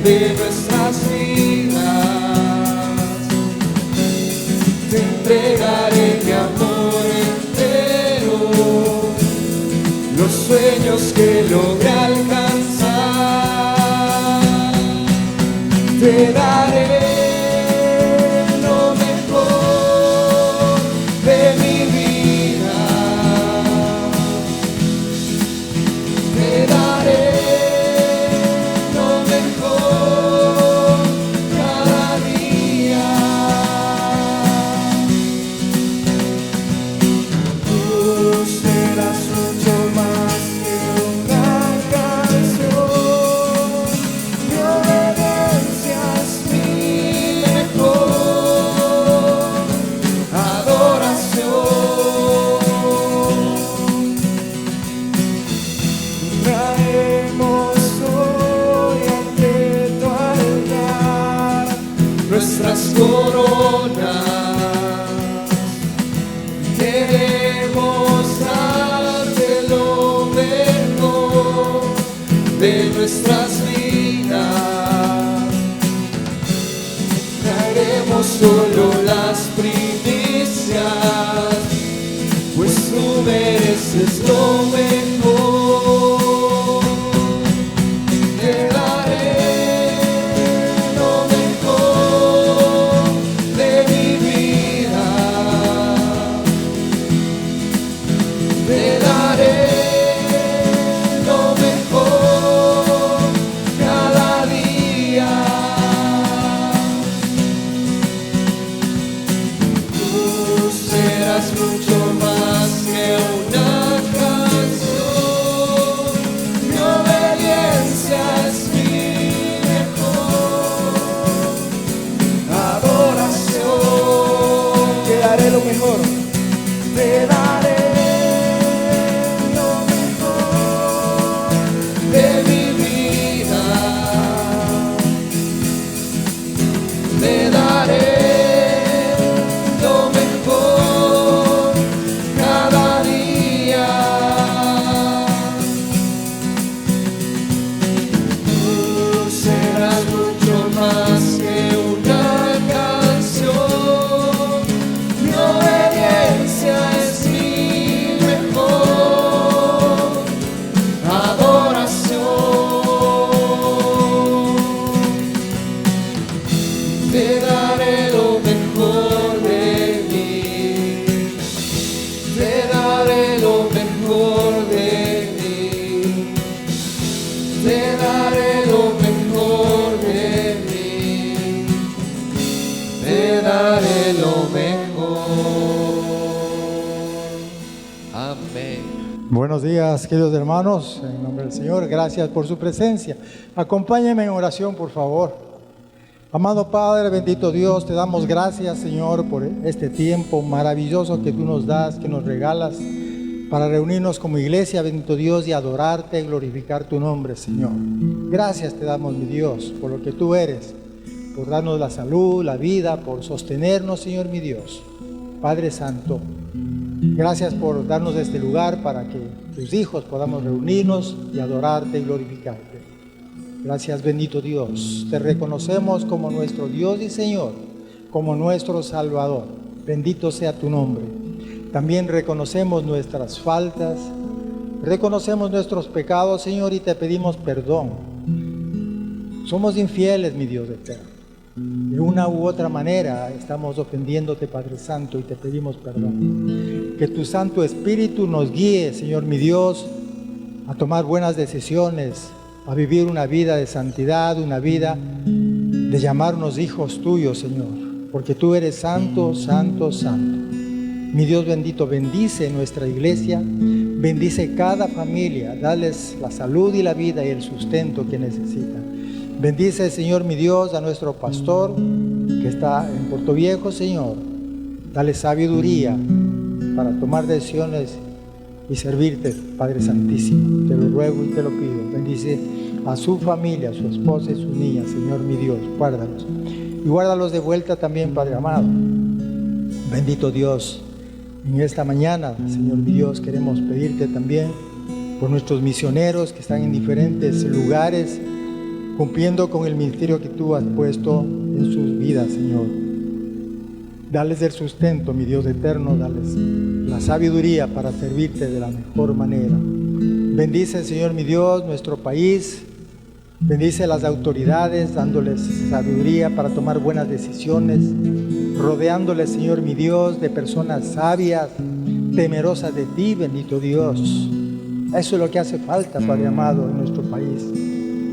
de nuestras vidas. Te entregaré mi amor entero, los sueños que logré alcanzar. Te daré lo mejor de mi vida. Te daré lo mejor cada día. Tú serás mucho más que una canción. Mi obediencia es mi mejor adoración. Traemos hoy ante tu altar nuestras coronas. Queremos darte lo mejor de nuestras vidas. Traeremos solo las primicias, pues tú mereces lo mejor. Te daré lo mejor de mi vida. Te daré lo mejor cada día. Tú serás mucho más que una canción. Mi obediencia es mi mejor adoración. Te daré lo mejor. Te daré lo mejor de mi vida. Te daré lo mejor cada día. Tú serás mucho más que una canción. Mi obediencia es mi mejor adoración. Te daré lo mejor de mí. Te daré lo mejor de mí. Te daré lo mejor de mí. Te daré lo mejor. Amén. Buenos días, queridos hermanos, en nombre del Señor, gracias por su presencia. Acompáñenme en oración, por favor. Amado Padre, bendito Dios, te damos gracias, Señor, por este tiempo maravilloso que tú nos das, que nos regalas, para reunirnos como iglesia, bendito Dios, y adorarte y glorificar tu nombre, Señor. Gracias te damos, mi Dios, por lo que tú eres, por darnos la salud, la vida, por sostenernos, Señor, mi Dios. Padre Santo, gracias por darnos este lugar para que tus hijos podamos reunirnos y adorarte y glorificarte. Gracias, bendito Dios. Te reconocemos como nuestro Dios y Señor, como nuestro Salvador. Bendito sea tu nombre. También reconocemos nuestras faltas, reconocemos nuestros pecados, Señor, y te pedimos perdón. Somos infieles, mi Dios eterno. De una u otra manera estamos ofendiéndote, Padre Santo, y te pedimos perdón. Que tu Santo Espíritu nos guíe, Señor mi Dios, a tomar buenas decisiones, a vivir una vida de santidad, una vida de llamarnos hijos tuyos, Señor, porque tú eres santo, santo, santo. Mi Dios bendito, bendice nuestra iglesia, bendice cada familia, dales la salud y la vida y el sustento que necesitan. Bendice, Señor mi Dios, a nuestro pastor que está en Puerto Viejo, Señor. Dale sabiduría para tomar decisiones y servirte, Padre Santísimo. Te lo ruego y te lo pido. Bendice a su familia, a su esposa y sus niñas, Señor mi Dios. Guárdalos. Y guárdalos de vuelta también, Padre amado. Bendito Dios. En esta mañana, Señor mi Dios, queremos pedirte también por nuestros misioneros que están en diferentes lugares cumpliendo con el ministerio que tú has puesto en sus vidas, Señor. Dales el sustento, mi Dios eterno, dales la sabiduría para servirte de la mejor manera. Bendice, Señor, mi Dios, nuestro país. Bendice a las autoridades, dándoles sabiduría para tomar buenas decisiones, rodeándoles, Señor, mi Dios, de personas sabias, temerosas de ti, bendito Dios. Eso es lo que hace falta, Padre amado, en nuestro país.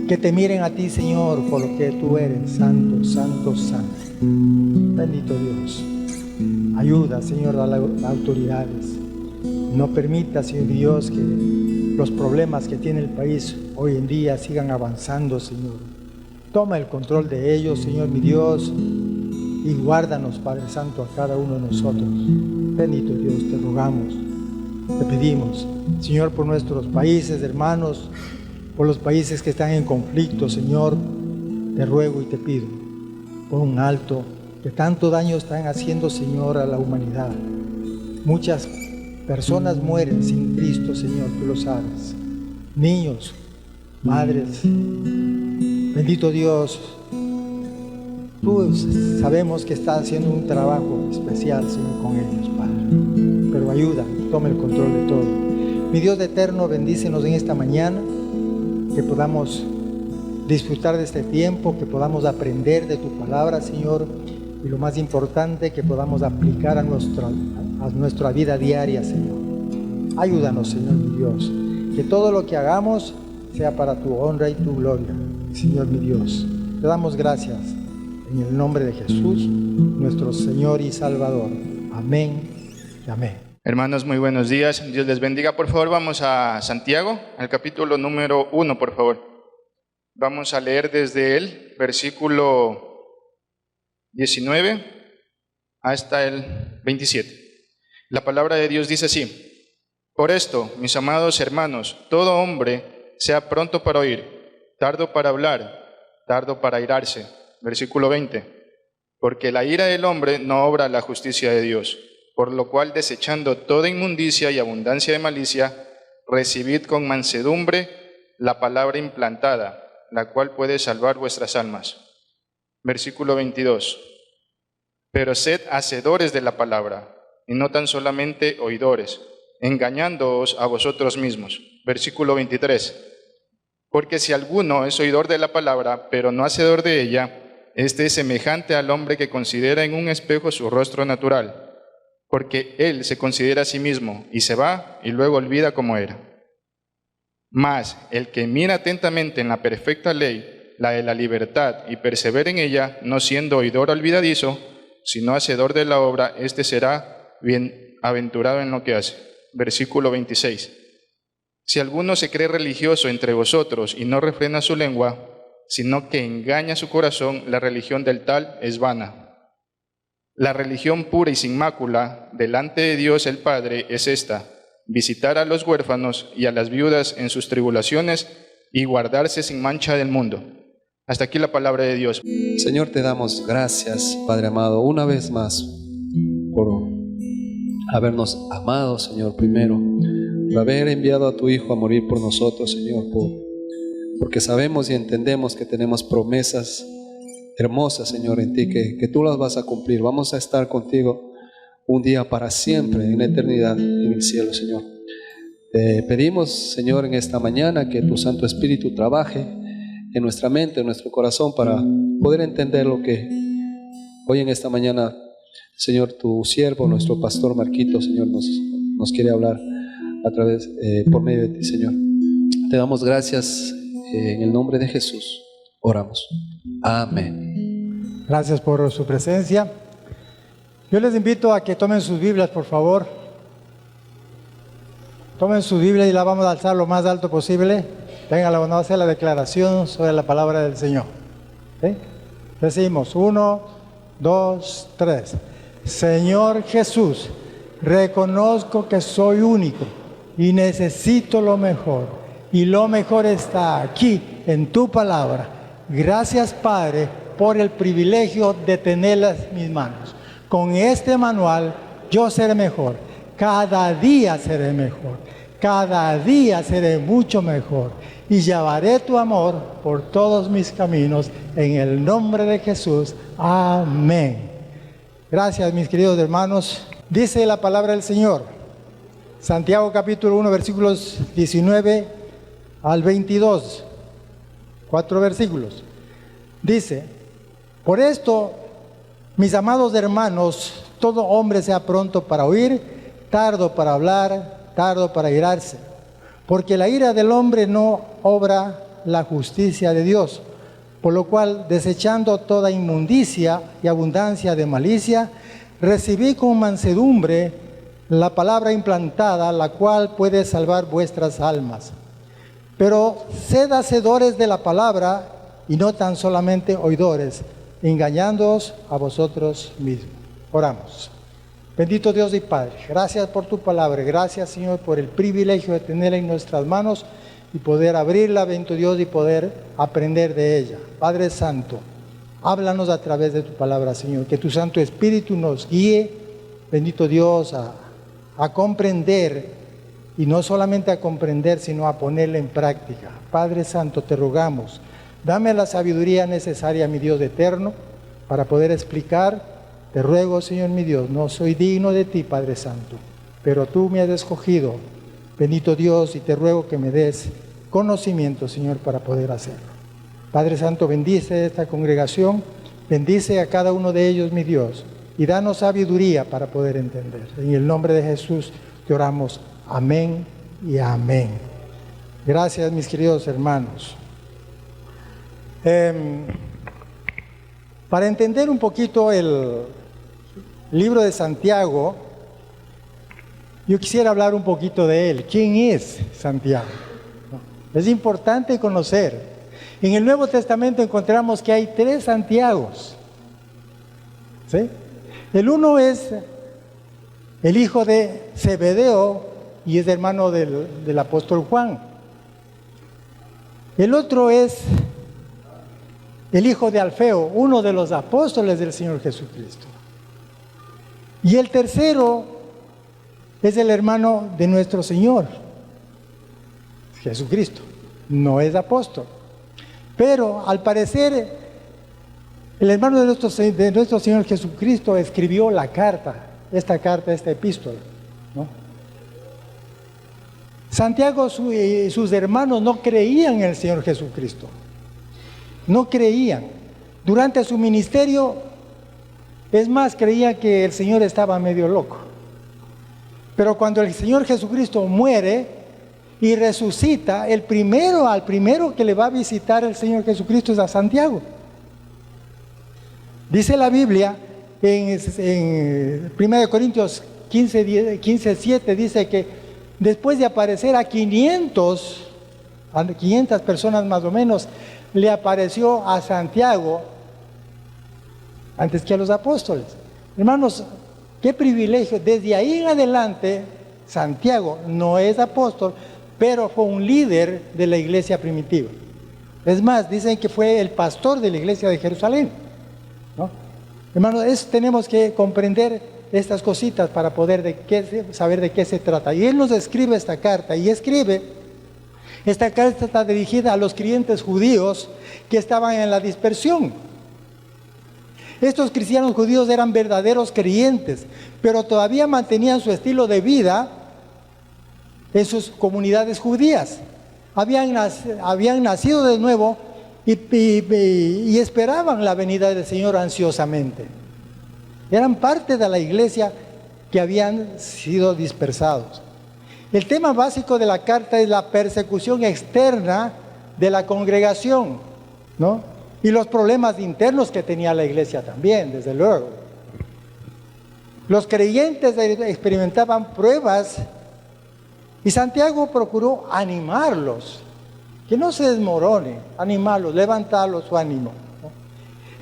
Que te miren a ti, Señor, por lo que tú eres, santo, santo, santo. Bendito Dios. Ayuda, Señor, a las autoridades. No permita, Señor Dios, que los problemas que tiene el país hoy en día sigan avanzando, Señor. Toma el control de ellos, Señor, mi Dios, y guárdanos, Padre Santo, a cada uno de nosotros. Bendito Dios, te rogamos, te pedimos, Señor, por nuestros países, hermanos, por los países que están en conflicto, Señor, te ruego y te pido, por un alto, que tanto daño están haciendo, Señor, a la humanidad. Muchas personas mueren sin Cristo, Señor, tú lo sabes. Niños, madres, bendito Dios, tú sabemos que estás haciendo un trabajo especial, Señor, con ellos, Padre. Pero ayuda, toma el control de todo. Mi Dios eterno, bendícenos en esta mañana, que podamos disfrutar de este tiempo, que podamos aprender de tu palabra, Señor, y lo más importante, que podamos aplicar a nuestra vida diaria, Señor. Ayúdanos, Señor, mi Dios, que todo lo que hagamos sea para tu honra y tu gloria, Señor, mi Dios. Te damos gracias en el nombre de Jesús, nuestro Señor y Salvador. Amén y amén. Hermanos, muy buenos días. Dios les bendiga. Por favor, vamos a Santiago, al capítulo número 1, por favor. Vamos a leer desde el versículo 19 hasta el 27. La palabra de Dios dice así: Por esto, mis amados hermanos, todo hombre sea pronto para oír, tardo para hablar, tardo para airarse. Versículo 20. Porque la ira del hombre no obra la justicia de Dios. Por lo cual, desechando toda inmundicia y abundancia de malicia, recibid con mansedumbre la palabra implantada, la cual puede salvar vuestras almas. Versículo 22. Pero sed hacedores de la palabra, y no tan solamente oidores, engañándoos a vosotros mismos. Versículo 23. Porque si alguno es oidor de la palabra, pero no hacedor de ella, este es semejante al hombre que considera en un espejo su rostro natural, porque él se considera a sí mismo, y se va, y luego olvida cómo era. Mas el que mira atentamente en la perfecta ley, la de la libertad, y persevera en ella, no siendo oidor olvidadizo, sino hacedor de la obra, este será bienaventurado en lo que hace. Versículo 26. Si alguno se cree religioso entre vosotros y no refrena su lengua, sino que engaña su corazón, la religión del tal es vana. La religión pura y sin mácula delante de Dios el Padre es esta: visitar a los huérfanos y a las viudas en sus tribulaciones y guardarse sin mancha del mundo. Hasta aquí la palabra de Dios. Señor, te damos gracias, Padre amado, una vez más por habernos amado, Señor, primero, por haber enviado a tu Hijo a morir por nosotros, Señor, porque sabemos y entendemos que tenemos promesas hermosas, Señor, en ti, que tú las vas a cumplir. Vamos a estar contigo un día para siempre, en la eternidad, en el cielo, Señor. Te pedimos, Señor, en esta mañana que tu Santo Espíritu trabaje en nuestra mente, en nuestro corazón, para poder entender lo que hoy en esta mañana, Señor, tu siervo, nuestro pastor Marquito, Señor, nos quiere hablar a través, por medio de ti, Señor. Te damos gracias en el nombre de Jesús. Oramos. Amén. Gracias por su presencia. Yo les invito a que tomen sus Biblias, por favor. Tomen su Biblia y la vamos a alzar lo más alto posible. Venga, vamos a hacer la declaración sobre la palabra del Señor. ¿Sí? Decimos 1, 2, 3. Señor Jesús, reconozco que soy único y necesito lo mejor. Y lo mejor está aquí, en tu palabra. Gracias, Padre, por el privilegio de tenerlas en mis manos. Con este manual yo seré mejor. Cada día seré mejor. cada día seré mucho mejor y llevaré tu amor por todos mis caminos en el nombre de Jesús. Amén. Gracias, mis queridos hermanos. Dice la palabra del Señor, Santiago capítulo 1, versículos 19 al 22, 4 versículos. Dice: por esto, mis amados hermanos, todo hombre sea pronto para oír, tardo para hablar, tardo para irarse, porque la ira del hombre no obra la justicia de Dios. Por lo cual, desechando toda inmundicia y abundancia de malicia, recibí con mansedumbre la palabra implantada, la cual puede salvar vuestras almas. Pero sed hacedores de la palabra y no tan solamente oidores, engañándoos a vosotros mismos. Oramos. Bendito Dios y Padre, gracias por tu palabra, gracias, Señor, por el privilegio de tenerla en nuestras manos y poder abrirla, bendito Dios, y poder aprender de ella. Padre Santo, háblanos a través de tu palabra, Señor, que tu Santo Espíritu nos guíe, bendito Dios, a comprender, y no solamente a comprender, sino a ponerla en práctica. Padre Santo, te rogamos, dame la sabiduría necesaria, mi Dios eterno, para poder explicar. Te ruego, Señor mi Dios, no soy digno de ti, Padre Santo, pero tú me has escogido, bendito Dios, y te ruego que me des conocimiento, Señor, para poder hacerlo. Padre Santo, bendice esta congregación, bendice a cada uno de ellos, mi Dios, y danos sabiduría para poder entender. En el nombre de Jesús te oramos. Amén y amén. Gracias, mis queridos hermanos. Para entender un poquito el libro de Santiago, yo quisiera hablar un poquito de él. ¿Quién es Santiago? Es importante conocer. En el Nuevo Testamento encontramos que hay 3 Santiagos, ¿sí? El uno es el hijo de Zebedeo y es hermano del apóstol Juan. El otro es el hijo de Alfeo, uno de los apóstoles del Señor Jesucristo. Y el tercero es el hermano de nuestro Señor Jesucristo. No es apóstol, pero al parecer el hermano de nuestro Señor Jesucristo escribió la carta, esta epístola, ¿no? Santiago y sus hermanos no creían en el Señor Jesucristo. No creían. Durante su ministerio, es más, creían que el Señor estaba medio loco. Pero cuando el Señor Jesucristo muere y resucita, al primero que le va a visitar el Señor Jesucristo es a Santiago. Dice la Biblia en 1 Corintios 15:7, dice que después de aparecer a 500 personas más o menos, le apareció a Santiago antes que a los apóstoles. Hermanos, qué privilegio. Desde ahí en adelante, Santiago no es apóstol, pero fue un líder de la iglesia primitiva. Es más, dicen que fue el pastor de la iglesia de Jerusalén, ¿no? Hermanos, tenemos que comprender estas cositas para poder saber de qué se trata. Y él nos escribe esta carta, y esta carta está dirigida a los creyentes judíos que estaban en la dispersión. Estos cristianos judíos eran verdaderos creyentes, pero todavía mantenían su estilo de vida en sus comunidades judías. Habían nacido de nuevo y esperaban la venida del Señor ansiosamente. Eran parte de la iglesia que habían sido dispersados. El tema básico de la carta es la persecución externa de la congregación, ¿no? Y los problemas internos que tenía la iglesia también, desde luego. Los creyentes experimentaban pruebas y Santiago procuró animarlos, que no se desmoronen, animarlos, levantarlos su ánimo, ¿no?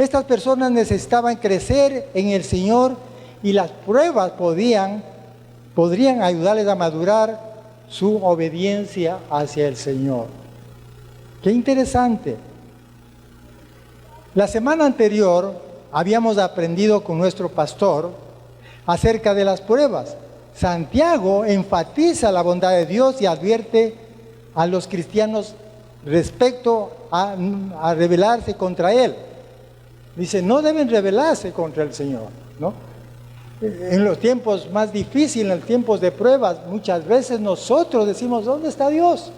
Estas personas necesitaban crecer en el Señor y las pruebas podrían ayudarles a madurar su obediencia hacia el Señor. Qué interesante. La semana anterior habíamos aprendido con nuestro pastor acerca de las pruebas, Santiago enfatiza la bondad de Dios y advierte a los cristianos respecto a rebelarse contra Él. Dice, no deben rebelarse contra el Señor, ¿no? En los tiempos más difíciles, en los tiempos de pruebas, muchas veces nosotros decimos, ¿dónde está Dios?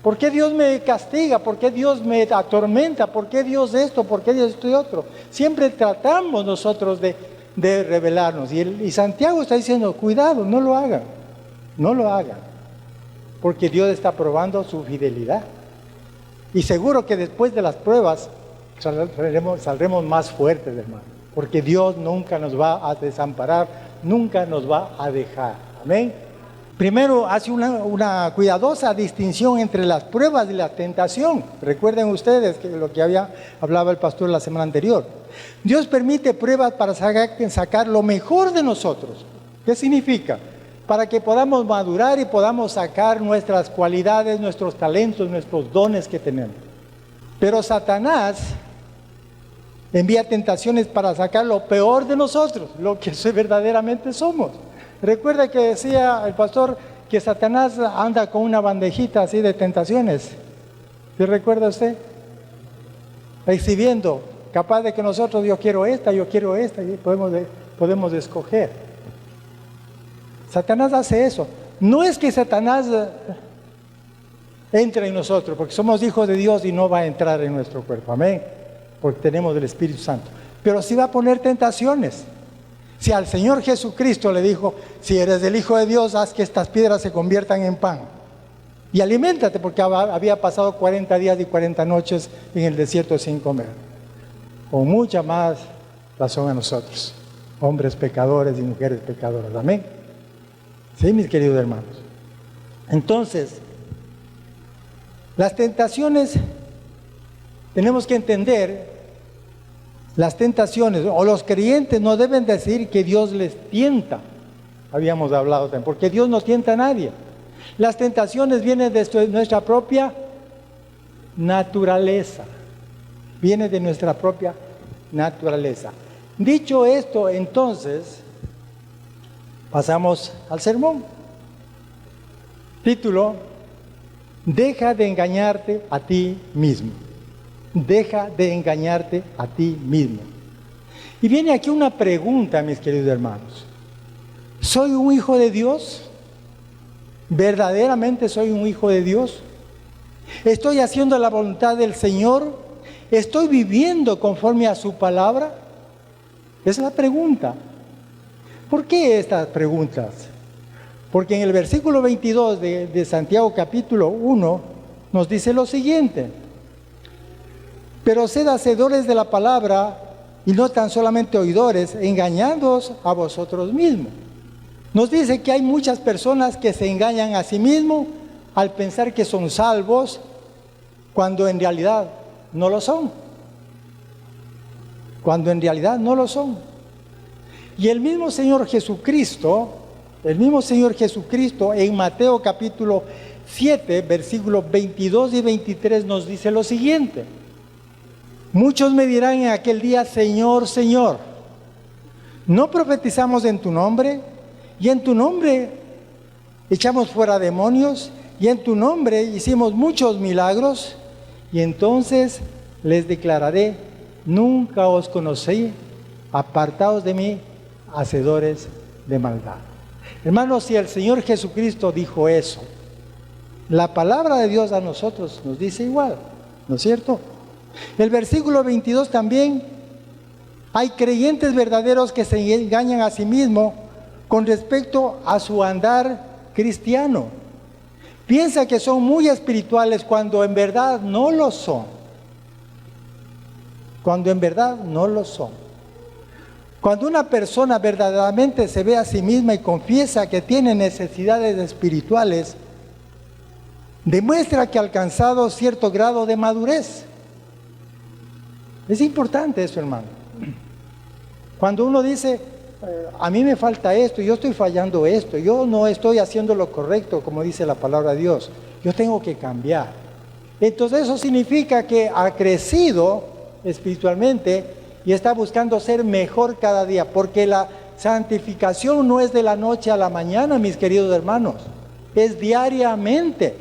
¿Por qué Dios me castiga? ¿Por qué Dios me atormenta? ¿Por qué Dios esto? ¿Por qué Dios esto y otro? Siempre tratamos nosotros de rebelarnos. Y Santiago está diciendo, cuidado, no lo hagan. No lo hagan. Porque Dios está probando su fidelidad. Y seguro que después de las pruebas saldremos más fuertes, hermano. Porque Dios nunca nos va a desamparar, nunca nos va a dejar. Amén. Primero hace una cuidadosa distinción entre las pruebas y la tentación. Recuerden ustedes que lo que hablaba el pastor la semana anterior. Dios permite pruebas para sacar lo mejor de nosotros. ¿Qué significa? Para que podamos madurar y podamos sacar nuestras cualidades, nuestros talentos, nuestros dones que tenemos. Pero Satanás envía tentaciones para sacar lo peor de nosotros, lo que verdaderamente somos. Recuerda que decía el pastor que Satanás anda con una bandejita así de tentaciones. ¿Se recuerda usted? Exhibiendo, capaz de que nosotros, yo quiero esta, y podemos escoger. Satanás hace eso. No es que Satanás entre en nosotros, porque somos hijos de Dios y no va a entrar en nuestro cuerpo. Amén. Porque tenemos el Espíritu Santo. Pero sí va a poner tentaciones. Si al Señor Jesucristo le dijo, si eres el Hijo de Dios, haz que estas piedras se conviertan en pan. Y aliméntate, porque había pasado 40 días y 40 noches en el desierto sin comer. Con mucha más razón a nosotros, hombres pecadores y mujeres pecadoras. Amén. Sí, mis queridos hermanos. Entonces, las tentaciones, tenemos que entender, las tentaciones, o los creyentes no deben decir que Dios les tienta. Habíamos hablado también, porque Dios no tienta a nadie. Las tentaciones vienen de nuestra propia naturaleza. Vienen de nuestra propia naturaleza. Dicho esto, entonces, pasamos al sermón. Título: deja de engañarte a ti mismo. Deja de engañarte a ti mismo. Y viene aquí una pregunta, mis queridos hermanos. ¿Soy un hijo de Dios? ¿Verdaderamente soy un hijo de Dios? ¿Estoy haciendo la voluntad del Señor? ¿Estoy viviendo conforme a su palabra? Esa es la pregunta. ¿Por qué estas preguntas? Porque en el versículo 22 de Santiago capítulo 1 nos dice lo siguiente: pero sed hacedores de la palabra y no tan solamente oidores, engañándoos a vosotros mismos. Nos dice que hay muchas personas que se engañan a sí mismos al pensar que son salvos, cuando en realidad no lo son. Cuando en realidad no lo son. Y el mismo Señor Jesucristo en Mateo capítulo 7, versículos 22 y 23 nos dice lo siguiente: muchos me dirán en aquel día, Señor, Señor, ¿no profetizamos en tu nombre? Y en tu nombre echamos fuera demonios, y en tu nombre hicimos muchos milagros. Y entonces les declararé, nunca os conocí, apartaos de mí, hacedores de maldad. Hermanos, si el Señor Jesucristo dijo eso, la palabra de Dios a nosotros nos dice igual, ¿no es cierto? El versículo 22 también: hay creyentes verdaderos que se engañan a sí mismos con respecto a su andar cristiano. Piensa que son muy espirituales cuando en verdad no lo son. Cuando en verdad no lo son. Cuando una persona verdaderamente se ve a sí misma y confiesa que tiene necesidades espirituales, demuestra que ha alcanzado cierto grado de madurez. Es importante eso, hermano. Cuando uno dice, a mí me falta esto, yo estoy fallando esto, yo no estoy haciendo lo correcto, como dice la palabra de Dios, yo tengo que cambiar. Entonces eso significa que ha crecido espiritualmente y está buscando ser mejor cada día, porque la santificación no es de la noche a la mañana, mis queridos hermanos, es diariamente.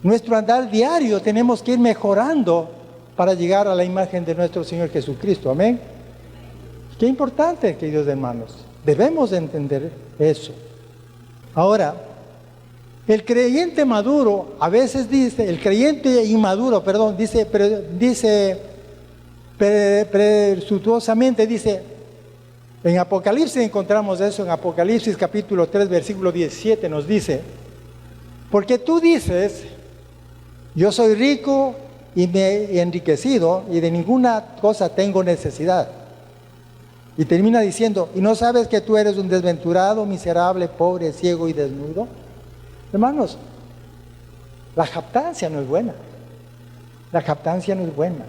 Nuestro andar diario tenemos que ir mejorando para llegar a la imagen de nuestro Señor Jesucristo. Amén. Qué importante, queridos hermanos. Debemos entender eso. Ahora, el creyente maduro a veces dice, el creyente inmaduro, perdón, dice presuntuosamente, dice, en Apocalipsis encontramos eso, en Apocalipsis capítulo 3, versículo 17 nos dice, porque tú dices, yo soy rico y me he enriquecido y de ninguna cosa tengo necesidad. Y termina diciendo, ¿y no sabes que tú eres un desventurado, miserable, pobre, ciego y desnudo? Hermanos, la jactancia no es buena. La jactancia no es buena.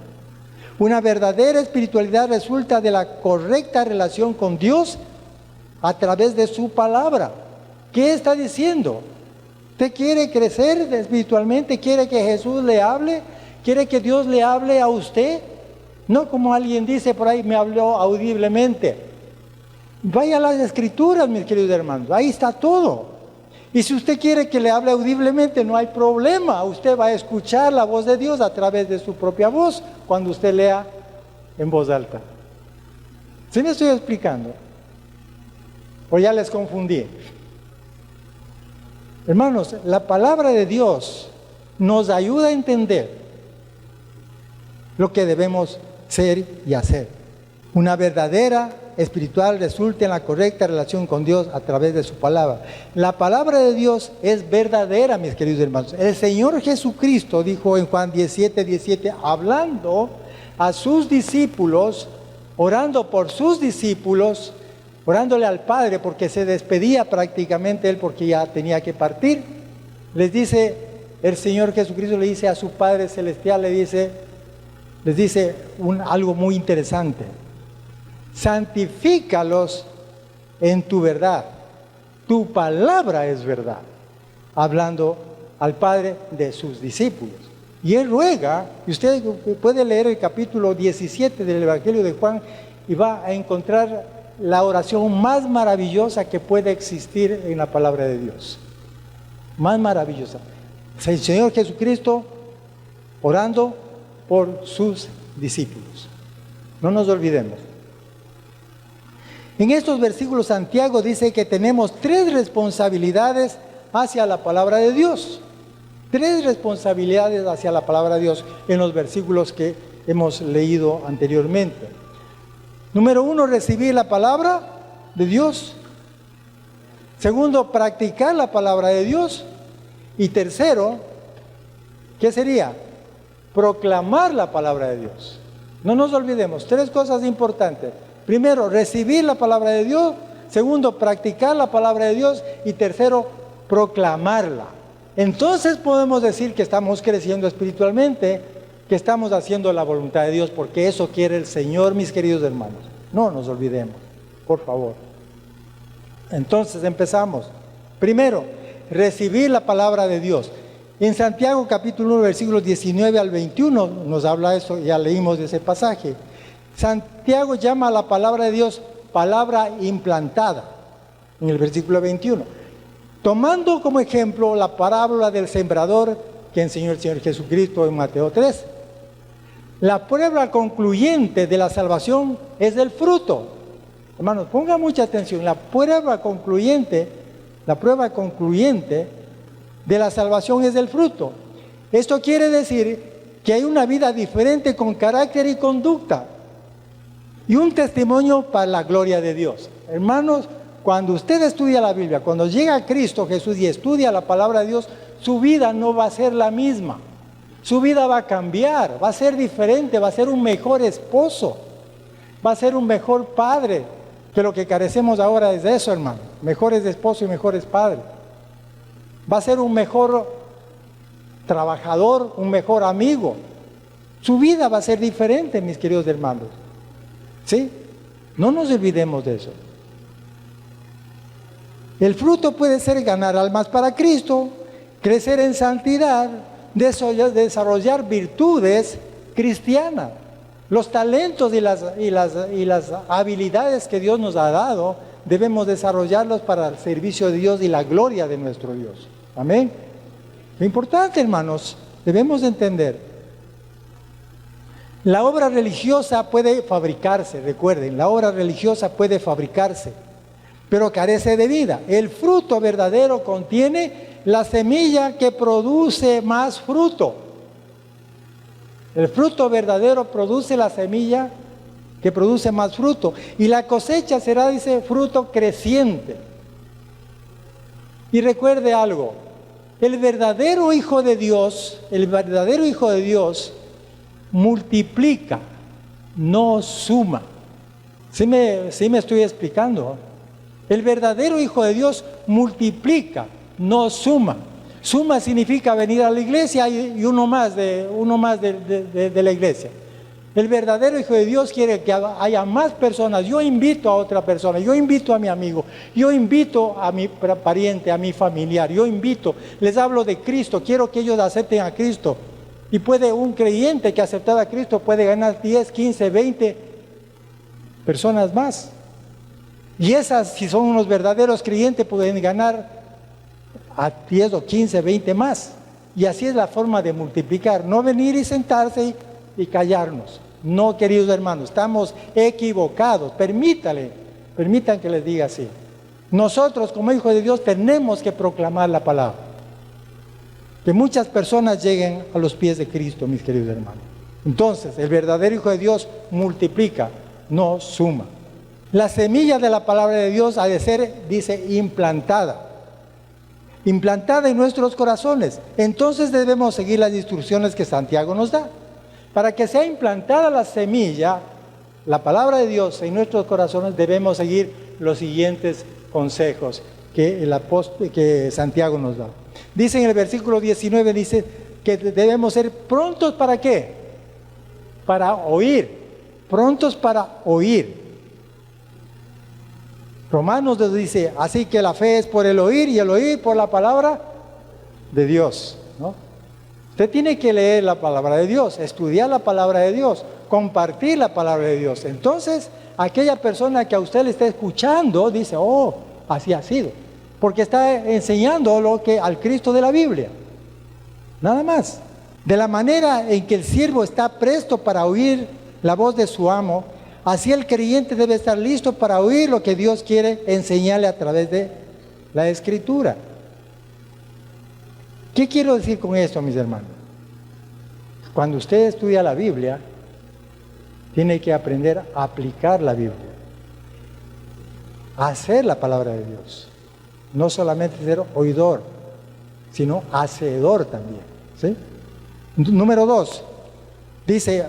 Una verdadera espiritualidad resulta de la correcta relación con Dios a través de su palabra. ¿Qué está diciendo? ¿Usted quiere crecer espiritualmente? ¿Quiere que Jesús le hable? ¿Quiere que Dios le hable a usted? No como alguien dice por ahí, me habló audiblemente. Vaya a las Escrituras, mis queridos hermanos, ahí está todo. Y si usted quiere que le hable audiblemente, no hay problema. Usted va a escuchar la voz de Dios a través de su propia voz cuando usted lea en voz alta. ¿Sí me estoy explicando? ¿O ya les confundí? Hermanos, la palabra de Dios nos ayuda a entender lo que debemos ser y hacer. Una verdadera espiritual resulta en la correcta relación con Dios a través de su palabra. La palabra de Dios es verdadera, mis queridos hermanos. El Señor Jesucristo dijo en Juan 17:17, hablando a sus discípulos, orando por sus discípulos, orándole al Padre porque se despedía prácticamente él porque ya tenía que partir. Les dice, el Señor Jesucristo le dice a su Padre Celestial, les dice algo muy interesante. Santifícalos en tu verdad. Tu palabra es verdad. Hablando al Padre de sus discípulos. Y Él ruega, y usted puede leer el capítulo 17 del Evangelio de Juan y va a encontrar la oración más maravillosa que puede existir en la palabra de Dios. Más maravillosa. El Señor Jesucristo orando por sus discípulos. No nos olvidemos. En estos versículos Santiago dice que tenemos 3 responsabilidades hacia la palabra de Dios. 3 responsabilidades hacia la palabra de Dios en los versículos que hemos leído anteriormente. Número 1, recibir la palabra de Dios. Segundo, practicar la palabra de Dios. Y tercero, ¿qué sería? Proclamar la palabra de Dios. No nos olvidemos, 3 cosas importantes. Primero, recibir la palabra de Dios. Segundo, practicar la palabra de Dios. Y tercero, proclamarla. Entonces podemos decir que estamos creciendo espiritualmente, que estamos haciendo la voluntad de Dios, porque eso quiere el Señor, mis queridos hermanos. No nos olvidemos, por favor. Entonces empezamos. Primero, recibir la palabra de Dios. En Santiago capítulo 1, versículos 19 al 21 nos habla eso, ya leímos ese pasaje. Santiago llama a la palabra de Dios palabra implantada, en el versículo 21. Tomando como ejemplo la parábola del sembrador que enseñó el Señor Jesucristo en Mateo 3. La prueba concluyente de la salvación es el fruto. Hermanos, pongan mucha atención. La prueba concluyente de la salvación es el fruto. Esto quiere decir que hay una vida diferente con carácter y conducta. Y un testimonio para la gloria de Dios. Hermanos, cuando usted estudia la Biblia, cuando llega a Cristo Jesús y estudia la palabra de Dios, su vida no va a ser la misma. Su vida va a cambiar, va a ser diferente, va a ser un mejor esposo, va a ser un mejor padre, que lo que carecemos ahora es de eso, hermano, mejores esposos y mejores padres. Va a ser un mejor trabajador, un mejor amigo. Su vida va a ser diferente, mis queridos hermanos. ¿Sí? No nos olvidemos de eso. El fruto puede ser ganar almas para Cristo, crecer en santidad, desarrollar virtudes cristianas. Los talentos y las habilidades que Dios nos ha dado, debemos desarrollarlos para el servicio de Dios y la gloria de nuestro Dios. Amén. Lo importante, hermanos, debemos entender. La obra religiosa puede fabricarse, recuerden, la obra religiosa puede fabricarse, pero carece de vida. El fruto verdadero contiene la semilla que produce más fruto. El fruto verdadero produce la semilla que produce más fruto. Y la cosecha será, dice, fruto creciente. Y recuerde algo, el verdadero Hijo de Dios multiplica, no suma. ¿Sí me estoy explicando? El verdadero Hijo de Dios multiplica, no suma. Suma significa venir a la iglesia y uno más de la iglesia. El verdadero Hijo de Dios quiere que haya más personas. Yo invito a otra persona, yo invito a mi amigo, yo invito a mi pariente, a mi familiar, yo invito, les hablo de Cristo, quiero que ellos acepten a Cristo. Y puede un creyente que aceptar a Cristo puede ganar 10, 15, 20 personas más. Y esas, si son unos verdaderos creyentes, pueden ganar a 10 o 15, 20 más. Y así es la forma de multiplicar. No venir y sentarse y callarnos. No, queridos hermanos, estamos equivocados. Permitan que les diga así. Nosotros, como hijos de Dios, tenemos que proclamar la palabra. Que muchas personas lleguen a los pies de Cristo, mis queridos hermanos. Entonces, el verdadero Hijo de Dios multiplica, no suma. La semilla de la palabra de Dios ha de ser, dice, implantada en nuestros corazones. Entonces debemos seguir las instrucciones que Santiago nos da. Para que sea implantada la semilla, la palabra de Dios en nuestros corazones, debemos seguir los siguientes consejos que Santiago nos da. Dice en el versículo 19, dice que debemos ser prontos ¿para qué? Para oír. Prontos para oír. Romanos nos dice, así que la fe es por el oír y el oír por la palabra de Dios, ¿no? Usted tiene que leer la palabra de Dios, estudiar la palabra de Dios, compartir la palabra de Dios. Entonces, aquella persona que a usted le está escuchando dice, oh, así ha sido. Porque está enseñando al Cristo de la Biblia. Nada más. De la manera en que el siervo está presto para oír la voz de su amo, así el creyente debe estar listo para oír lo que Dios quiere enseñarle a través de la Escritura. ¿Qué quiero decir con esto, mis hermanos? Cuando usted estudia la Biblia, tiene que aprender a aplicar la Biblia, a hacer la palabra de Dios. No solamente ser oidor, sino hacedor también, ¿sí? Número 2, dice,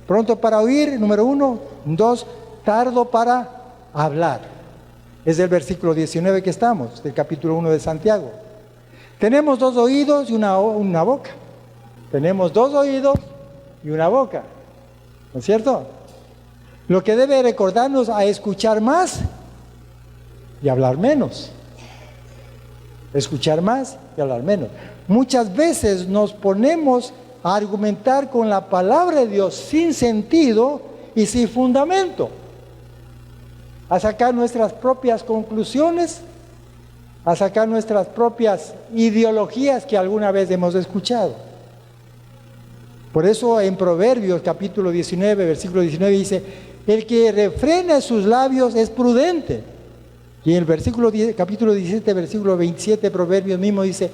pronto para oír, número 1. 2, tardo para hablar. Es el versículo 19 que estamos, del capítulo 1 de Santiago. Tenemos 2 oídos y una boca. Tenemos 2 oídos y una boca. ¿No es cierto? Lo que debe recordarnos a escuchar más y hablar menos. Escuchar más y hablar menos. Muchas veces nos ponemos a argumentar con la palabra de Dios sin sentido y sin fundamento, a sacar nuestras propias conclusiones, a sacar nuestras propias ideologías que alguna vez hemos escuchado. Por eso en Proverbios capítulo 19, versículo 19 dice, el que refrena sus labios es prudente. Y en el capítulo 17, versículo 27, Proverbios mismo dice,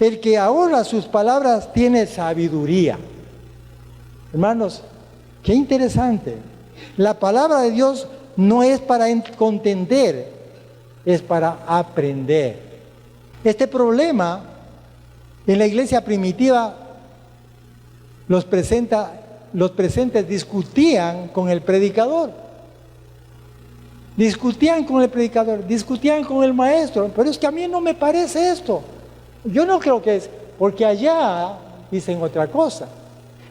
el que ahorra sus palabras tiene sabiduría. Hermanos, qué interesante. La palabra de Dios no es para contender, es para aprender. Este problema en la iglesia primitiva los presentes discutían con el predicador. Discutían con el predicador, discutían con el maestro, pero es que a mí no me parece esto. Yo no creo que es, porque allá dicen otra cosa.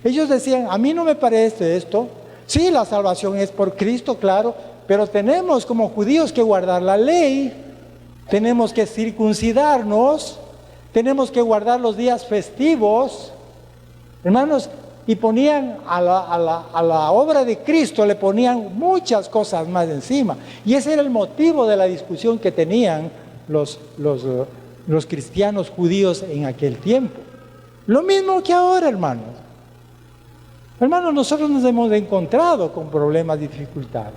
Ellos decían, a mí no me parece esto. Sí, la salvación es por Cristo, claro, pero tenemos como judíos que guardar la ley, tenemos que circuncidarnos, tenemos que guardar los días festivos. Hermanos, y ponían a la obra de Cristo, le ponían muchas cosas más encima. Y ese era el motivo de la discusión que tenían los cristianos judíos en aquel tiempo. Lo mismo que ahora, hermanos. Hermanos, nosotros nos hemos encontrado con problemas, dificultades.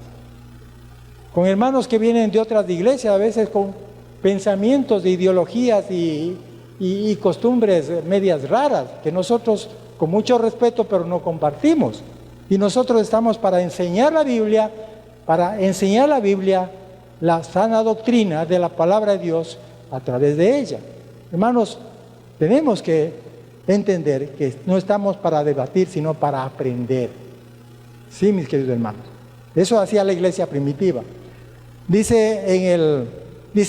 Con hermanos que vienen de otras iglesias, a veces con pensamientos de ideologías y costumbres medias raras, que nosotros, con mucho respeto, pero no compartimos. Y nosotros estamos para enseñar la Biblia, la sana doctrina de la palabra de Dios a través de ella. Hermanos, tenemos que entender que no estamos para debatir, sino para aprender. Sí, mis queridos hermanos. Eso hacía la iglesia primitiva. Dice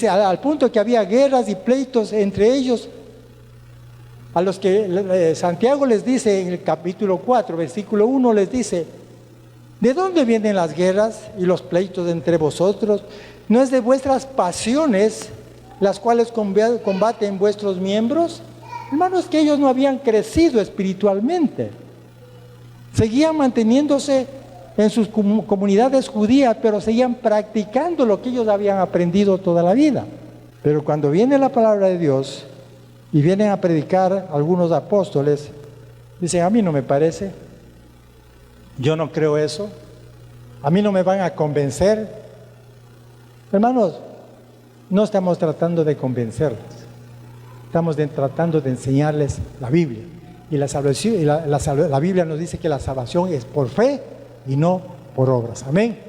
al punto que había guerras y pleitos entre ellos, a los que Santiago les dice en el capítulo 4, versículo 1, les dice: ¿de dónde vienen las guerras y los pleitos entre vosotros? ¿No es de vuestras pasiones las cuales combaten vuestros miembros? Hermanos, que ellos no habían crecido espiritualmente. Seguían manteniéndose en sus comunidades judías, pero seguían practicando lo que ellos habían aprendido toda la vida. Pero cuando viene la palabra de Dios y vienen a predicar algunos apóstoles, dicen: a mí no me parece, yo no creo eso, a mí no me van a convencer. Hermanos, no estamos tratando de convencerles, estamos tratando de enseñarles la Biblia. Y la salvación, la Biblia nos dice que la salvación es por fe y no por obras. Amén.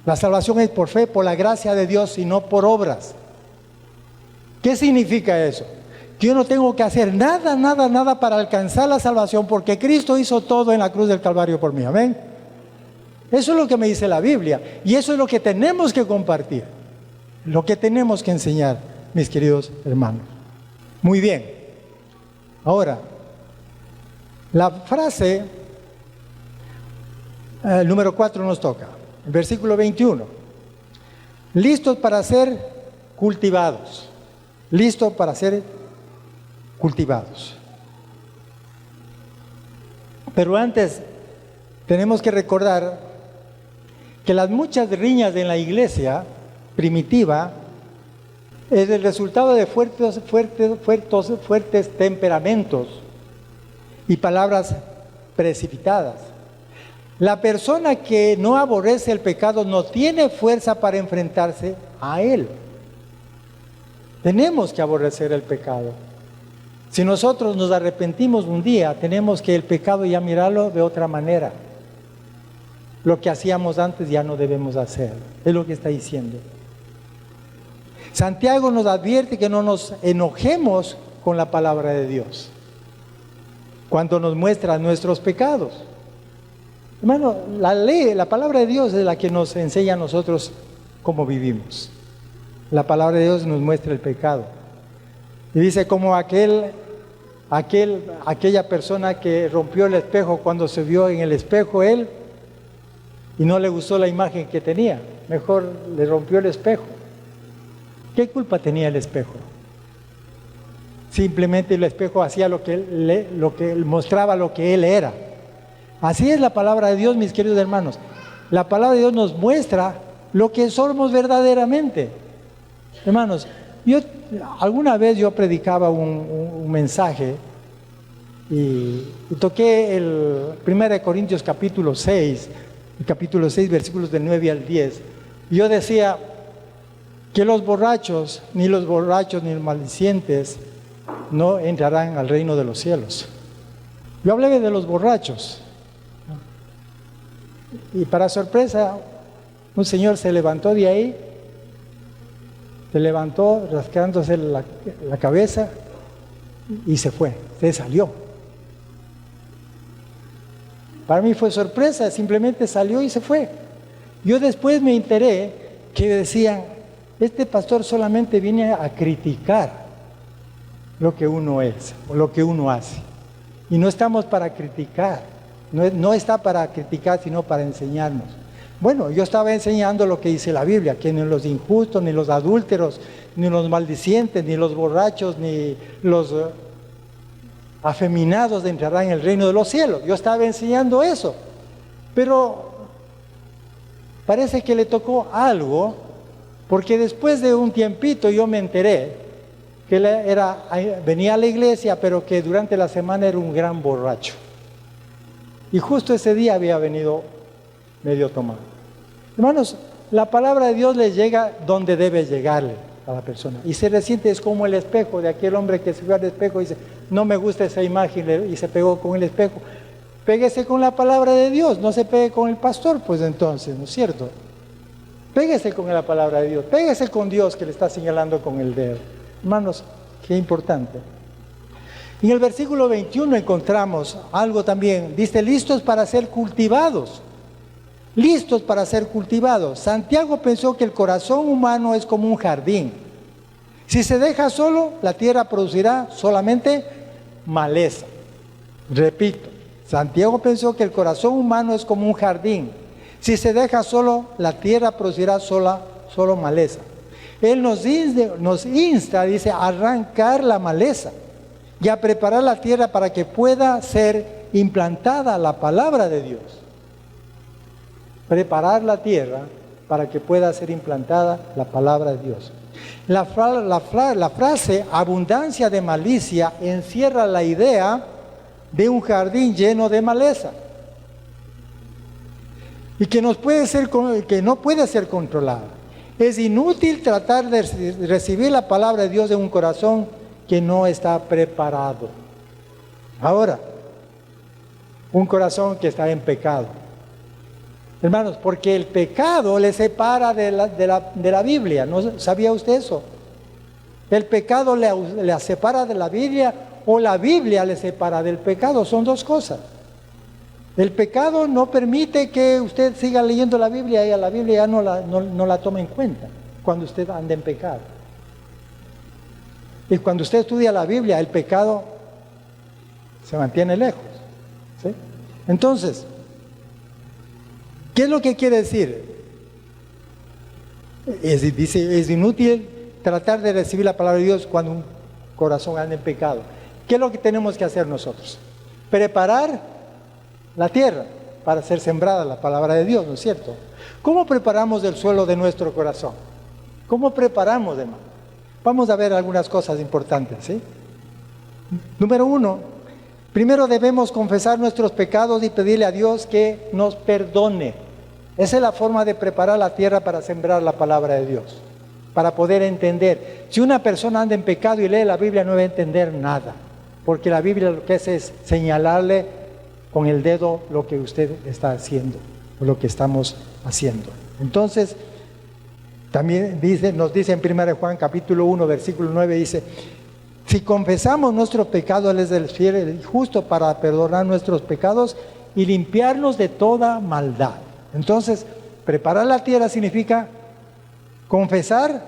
La salvación es por fe, por la gracia de Dios y no por obras. ¿Qué significa eso? Que yo no tengo que hacer nada para alcanzar la salvación, porque Cristo hizo todo en la cruz del Calvario por mí. Amén. Eso es lo que me dice la Biblia, y eso es lo que tenemos que compartir, lo que tenemos que enseñar, mis queridos hermanos. Muy bien. Ahora, la frase número 4 nos toca, el versículo 21. Listos para ser cultivados. Listos para ser cultivados. Pero antes tenemos que recordar que las muchas riñas en la iglesia primitiva es el resultado de fuertes temperamentos y palabras precipitadas. La persona que no aborrece el pecado no tiene fuerza para enfrentarse a él. Tenemos que aborrecer el pecado. Si nosotros nos arrepentimos un día, tenemos que el pecado ya mirarlo de otra manera. Lo que hacíamos antes ya no debemos hacer. Es lo que está diciendo. Santiago nos advierte que no nos enojemos con la palabra de Dios cuando nos muestra nuestros pecados. Hermano, la ley, la palabra de Dios es la que nos enseña a nosotros cómo vivimos. La palabra de Dios nos muestra el pecado. Y dice como aquella persona que rompió el espejo cuando se vio en el espejo él y no le gustó la imagen que tenía. Mejor le rompió el espejo. ¿Qué culpa tenía el espejo? Simplemente el espejo hacía lo que mostraba lo que él era. Así es la palabra de Dios, mis queridos hermanos. La palabra de Dios nos muestra lo que somos verdaderamente. Hermanos, alguna vez yo predicaba un mensaje y toqué el 1 Corintios capítulo 6, versículos del 9 al 10. Y yo decía que los borrachos, ni los maldicientes, no entrarán al reino de los cielos. Yo hablé de los borrachos. Y para sorpresa, un señor se levantó de ahí, se levantó rascándose la cabeza y se fue, se salió. Para mí fue sorpresa, simplemente salió y se fue. Yo después me enteré que decían: este pastor solamente viene a criticar lo que uno es o lo que uno hace. Y no estamos para criticar, no está para criticar, sino para enseñarnos. Bueno, yo estaba enseñando lo que dice la Biblia, que ni los injustos, ni los adúlteros, ni los maldicientes, ni los borrachos, ni los afeminados entrarán en el reino de los cielos. Yo estaba enseñando eso, pero parece que le tocó algo, porque después de un tiempito yo me enteré que venía a la iglesia, pero que durante la semana era un gran borracho. Y justo ese día había venido medio tomado. Hermanos, la palabra de Dios le llega donde debe llegarle a la persona. Y se resiente, es como el espejo de aquel hombre que se fue al espejo y dice, no me gusta esa imagen, y se pegó con el espejo. Péguese con la palabra de Dios, no se pegue con el pastor, pues entonces, ¿no es cierto? Péguese con la palabra de Dios, péguese con Dios que le está señalando con el dedo. Hermanos, qué importante. En el versículo 21 encontramos algo también, dice, listos para ser cultivados. Listos para ser cultivados. Santiago pensó que el corazón humano es como un jardín. Si se deja solo, la tierra producirá solamente maleza. Repito, Santiago pensó que el corazón humano es como un jardín. Si se deja solo, la tierra producirá solo maleza. Él nos insta, dice, a arrancar la maleza y a preparar la tierra para que pueda ser implantada la palabra de Dios. Preparar la tierra para que pueda ser implantada la palabra de Dios. La frase abundancia de malicia encierra la idea de un jardín lleno de maleza y que no puede ser controlada. Es inútil tratar de recibir la palabra de Dios en un corazón que no está preparado. Ahora, un corazón que está en pecado. Hermanos, porque el pecado le separa de la Biblia. ¿No sabía usted eso? El pecado le separa de la Biblia, o la Biblia le separa del pecado. Son dos cosas. El pecado no permite que usted siga leyendo la Biblia, y a la Biblia ya no la toma en cuenta cuando usted anda en pecado. Y cuando usted estudia la Biblia, el pecado se mantiene lejos, ¿sí? Entonces, ¿qué es lo que quiere decir? Dice, es inútil tratar de recibir la palabra de Dios cuando un corazón anda en pecado. ¿Qué es lo que tenemos que hacer nosotros? Preparar la tierra para ser sembrada la palabra de Dios, ¿no es cierto? ¿Cómo preparamos el suelo de nuestro corazón? ¿Cómo preparamos, hermano? Vamos a ver algunas cosas importantes, ¿sí? Número 1, primero debemos confesar nuestros pecados y pedirle a Dios que nos perdone. Esa es la forma de preparar la tierra para sembrar la palabra de Dios, para poder entender. Si una persona anda en pecado y lee la Biblia, no va a entender nada, porque la Biblia lo que hace es señalarle con el dedo lo que usted está haciendo, o lo que estamos haciendo. Entonces, también nos dice en 1 Juan capítulo 1, versículo 9, dice, si confesamos nuestros pecados, Él es el fiel y justo para perdonar nuestros pecados y limpiarnos de toda maldad. Entonces, preparar la tierra significa confesar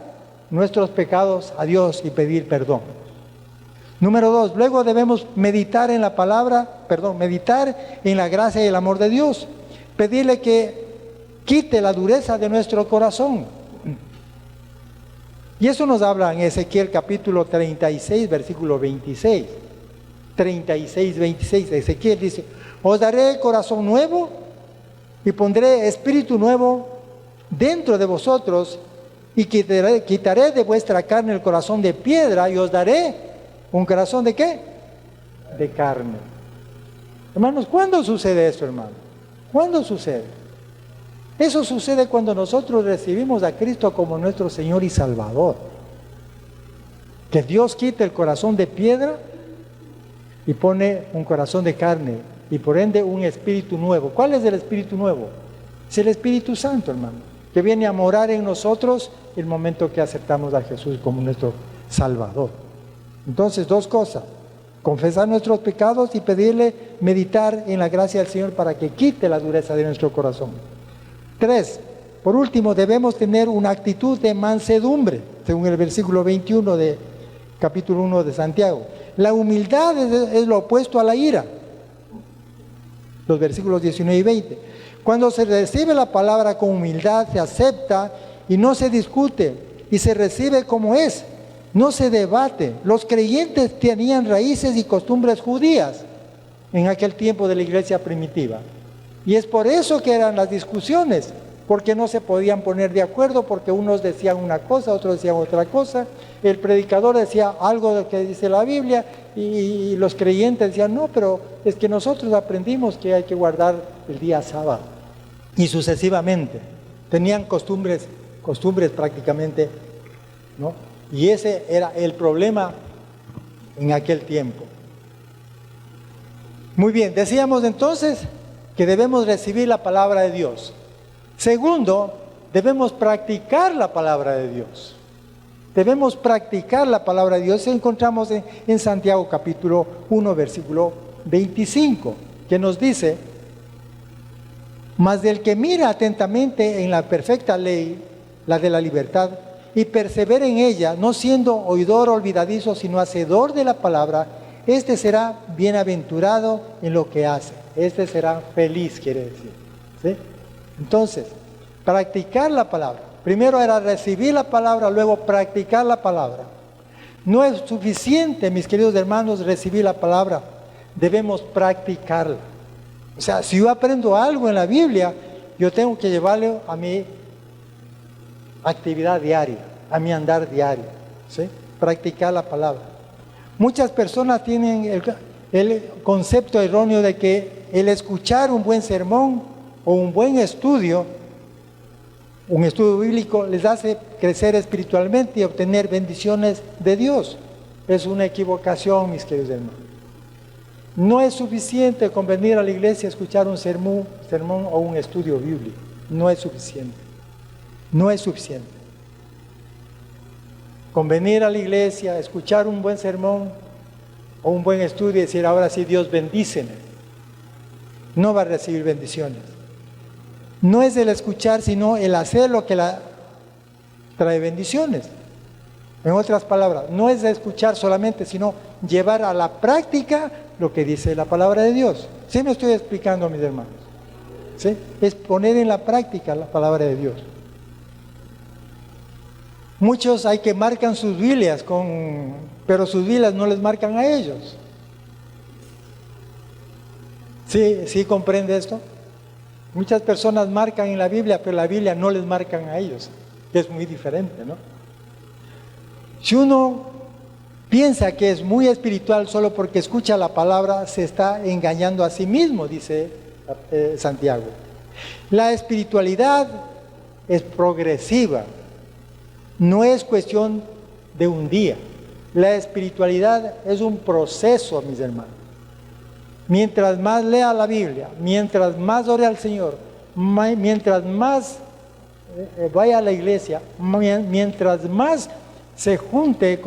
nuestros pecados a Dios y pedir perdón. Número 2, luego debemos meditar en la meditar en la gracia y el amor de Dios. Pedirle que quite la dureza de nuestro corazón. Y eso nos habla en Ezequiel capítulo 36, versículo 26. 36, 26. Ezequiel dice, os daré corazón nuevo y pondré espíritu nuevo dentro de vosotros y quitaré de vuestra carne el corazón de piedra y os daré un corazón ¿de qué? De carne. Hermanos, ¿cuándo sucede eso, hermano? ¿Cuándo sucede? Eso sucede cuando nosotros recibimos a Cristo como nuestro Señor y Salvador. Que Dios quite el corazón de piedra y pone un corazón de carne y por ende un espíritu nuevo. ¿Cuál es el espíritu nuevo? Es el Espíritu Santo, hermano, que viene a morar en nosotros el momento que aceptamos a Jesús como nuestro Salvador. Entonces, dos cosas: confesar nuestros pecados y pedirle meditar en la gracia del Señor para que quite la dureza de nuestro corazón. 3, por último, debemos tener una actitud de mansedumbre, según el versículo 21 de capítulo 1 de Santiago. La humildad es lo opuesto a la ira. Los versículos 19 y 20. Cuando se recibe la palabra con humildad, se acepta y no se discute, y se recibe como es, no se debate. Los creyentes tenían raíces y costumbres judías en aquel tiempo de la iglesia primitiva. Y es por eso que eran las discusiones, porque no se podían poner de acuerdo, porque unos decían una cosa, otros decían otra cosa. El predicador decía algo de lo que dice la Biblia y los creyentes decían, no, pero es que nosotros aprendimos que hay que guardar el día sábado. Y sucesivamente. Tenían costumbres prácticamente, ¿no? Y ese era el problema en aquel tiempo. Muy bien, decíamos entonces que debemos recibir la palabra de Dios. Segundo, debemos practicar la palabra de Dios. Debemos practicar la palabra de Dios. Eso encontramos en Santiago capítulo 1, versículo 25, que nos dice: mas del que mira atentamente en la perfecta ley, la de la libertad, y persevera en ella, no siendo oidor olvidadizo, sino hacedor de la palabra, este será bienaventurado en lo que hace. Este será feliz, quiere decir. ¿Sí? Entonces, practicar la palabra. Primero era recibir la palabra, luego practicar la palabra. No es suficiente, mis queridos hermanos, recibir la palabra. Debemos practicarla. O sea, si yo aprendo algo en la Biblia, yo tengo que llevarlo a mi actividad diaria, a mi andar diario. ¿Sí? Practicar la palabra. Muchas personas tienen el concepto erróneo de que el escuchar un buen sermón o un buen estudio, un estudio bíblico, les hace crecer espiritualmente y obtener bendiciones de Dios. Es una equivocación, mis queridos hermanos. No es suficiente con venir a la iglesia a escuchar un sermón o un estudio bíblico. No es suficiente. No es suficiente. Con venir a la iglesia, a escuchar un buen sermón o un buen estudio y decir, ahora sí, Dios bendíceme, no va a recibir bendiciones. No es el escuchar, sino el hacer lo que trae bendiciones. En otras palabras, no es de escuchar solamente, sino llevar a la práctica lo que dice la palabra de Dios. ¿Sí me estoy explicando, mis hermanos? ¿Sí? Es poner en la práctica la palabra de Dios. Muchos hay que marcan sus Biblias, pero sus Biblias no les marcan a ellos. ¿Sí comprende esto? Muchas personas marcan en la Biblia, pero la Biblia no les marcan a ellos. Es muy diferente, ¿no? Si uno piensa que es muy espiritual solo porque escucha la palabra, se está engañando a sí mismo, dice Santiago. La espiritualidad es progresiva, no es cuestión de un día. La espiritualidad es un proceso, mis hermanos. Mientras más lea la Biblia, mientras más ore al Señor, mientras más vaya a la iglesia, mientras más se junte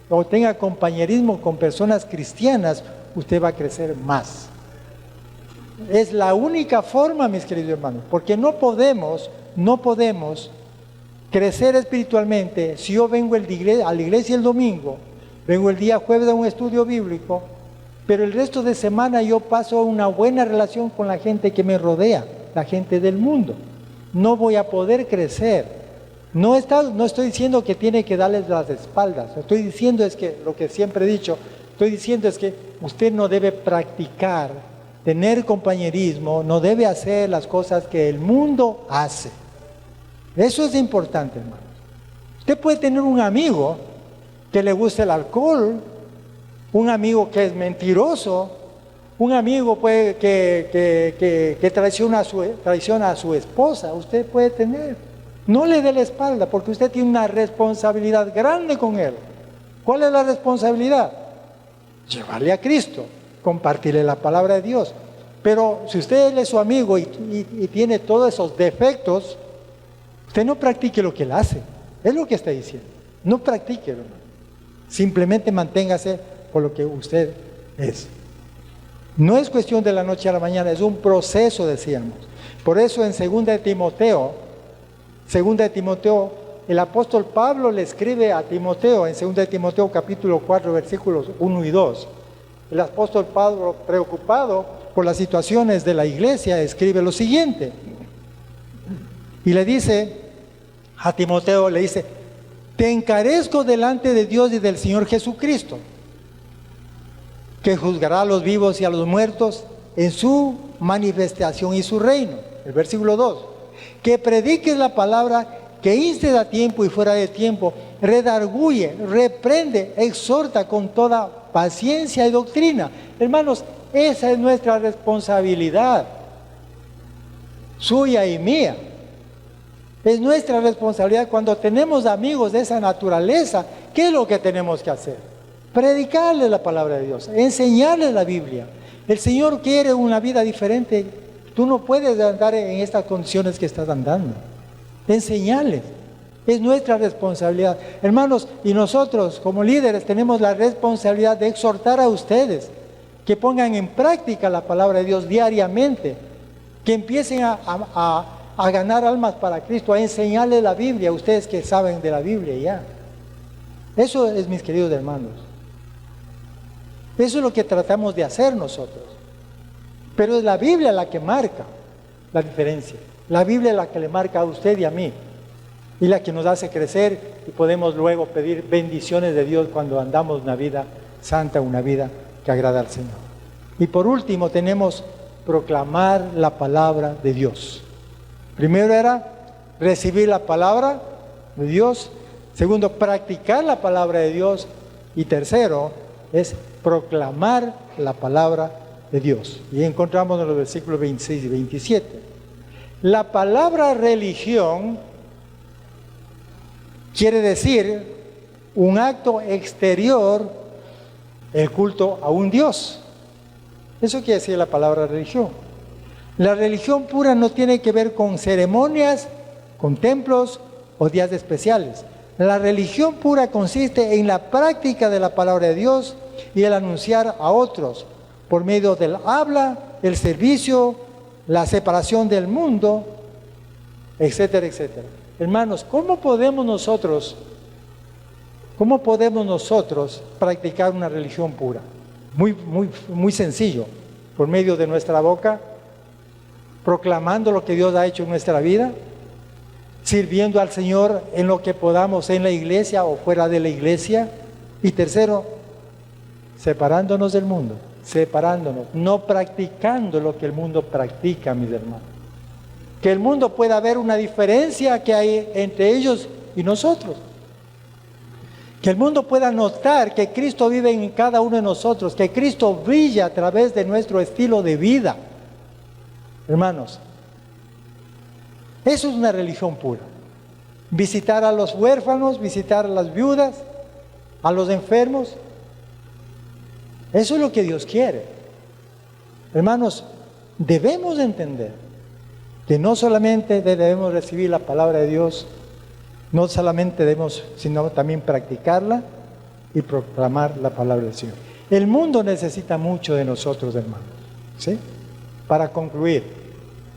o tenga compañerismo con personas cristianas, usted va a crecer más. Es la única forma, mis queridos hermanos, porque no podemos crecer espiritualmente si yo vengo a la iglesia el domingo, vengo el día jueves a un estudio bíblico, pero el resto de semana yo paso una buena relación con la gente que me rodea, la gente del mundo. No voy a poder crecer. No estoy diciendo que tiene que darles las espaldas. Estoy diciendo es que, lo que siempre he dicho, estoy diciendo es que usted no debe practicar, tener compañerismo, no debe hacer las cosas que el mundo hace. Eso es importante, hermano. Usted puede tener un amigo que le guste el alcohol, un amigo que es mentiroso, un amigo que traiciona a su esposa. Usted puede tener. No le dé la espalda porque usted tiene una responsabilidad grande con él. ¿Cuál es la responsabilidad? Llevarle a Cristo, compartirle la palabra de Dios. Pero si usted es su amigo y tiene todos esos defectos, usted no practique lo que él hace. Es lo que está diciendo. No practique, hermano. Simplemente manténgase por lo que usted es. No es cuestión de la noche a la mañana, es un proceso, decíamos. Por eso en 2 de Timoteo, el apóstol Pablo le escribe a Timoteo, en 2 de Timoteo capítulo 4, versículos 1 y 2. El apóstol Pablo, preocupado por las situaciones de la iglesia, escribe lo siguiente. Y le dice a Timoteo, le dice, te encarezco delante de Dios y del Señor Jesucristo, que juzgará a los vivos y a los muertos en su manifestación y su reino. El versículo 2. Que prediques la palabra, que instes a tiempo y fuera de tiempo, redarguye, reprende, exhorta con toda paciencia y doctrina. Hermanos, esa es nuestra responsabilidad, suya y mía. Es nuestra responsabilidad cuando tenemos amigos de esa naturaleza. ¿Qué es lo que tenemos que hacer? Predicarles la palabra de Dios, enseñarles la Biblia. El Señor quiere una vida diferente. Tú no puedes andar en estas condiciones que estás andando. Enseñarles. Es nuestra responsabilidad. Hermanos, y nosotros como líderes tenemos la responsabilidad de exhortar a ustedes que pongan en práctica la palabra de Dios diariamente, que empiecen a ganar almas para Cristo, a enseñarles la Biblia, a ustedes que saben de la Biblia ya. Eso es, mis queridos hermanos. Eso es lo que tratamos de hacer nosotros. Pero es la Biblia la que marca la diferencia. La Biblia es la que le marca a usted y a mí. Y la que nos hace crecer y podemos luego pedir bendiciones de Dios cuando andamos una vida santa, una vida que agrada al Señor. Y por último tenemos proclamar la palabra de Dios. Primero era recibir la palabra de Dios. Segundo, practicar la palabra de Dios. Y tercero, es proclamar la palabra de Dios. Y encontramos en los versículos 26 y 27. La palabra religión quiere decir un acto exterior, el culto a un Dios. Eso quiere decir la palabra religión. La religión pura no tiene que ver con ceremonias, con templos o días especiales. La religión pura consiste en la práctica de la palabra de Dios y el anunciar a otros por medio del habla, el servicio, la separación del mundo, etcétera, etcétera. Hermanos, ¿cómo podemos nosotros practicar una religión pura? Muy sencillo, por medio de nuestra boca, proclamando lo que Dios ha hecho en nuestra vida, sirviendo al Señor en lo que podamos en la iglesia o fuera de la iglesia. Y tercero, separándonos del mundo, no practicando lo que el mundo practica, mis hermanos. Que el mundo pueda ver una diferencia que hay entre ellos y nosotros. Que el mundo pueda notar que Cristo vive en cada uno de nosotros, que Cristo brilla a través de nuestro estilo de vida. Hermanos, eso es una religión pura. Visitar a los huérfanos, visitar a las viudas, a los enfermos. Eso es lo que Dios quiere. Hermanos, debemos entender que no solamente debemos recibir la palabra de Dios, no solamente debemos, sino también practicarla y proclamar la palabra del Señor. El mundo necesita mucho de nosotros, hermanos. ¿Sí? Para concluir,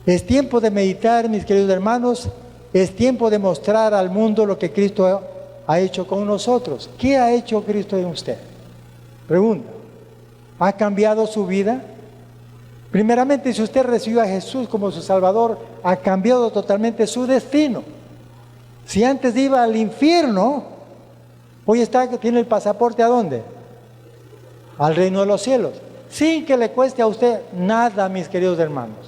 es tiempo de meditar, mis queridos hermanos, es tiempo de mostrar al mundo lo que Cristo ha hecho con nosotros. ¿Qué ha hecho Cristo en usted? Pregunta, ¿ha cambiado su vida? Primeramente, si usted recibió a Jesús como su Salvador, ha cambiado totalmente su destino. Si antes iba al infierno, hoy tiene el pasaporte ¿a dónde? Al reino de los cielos. Sin que le cueste a usted nada, mis queridos hermanos.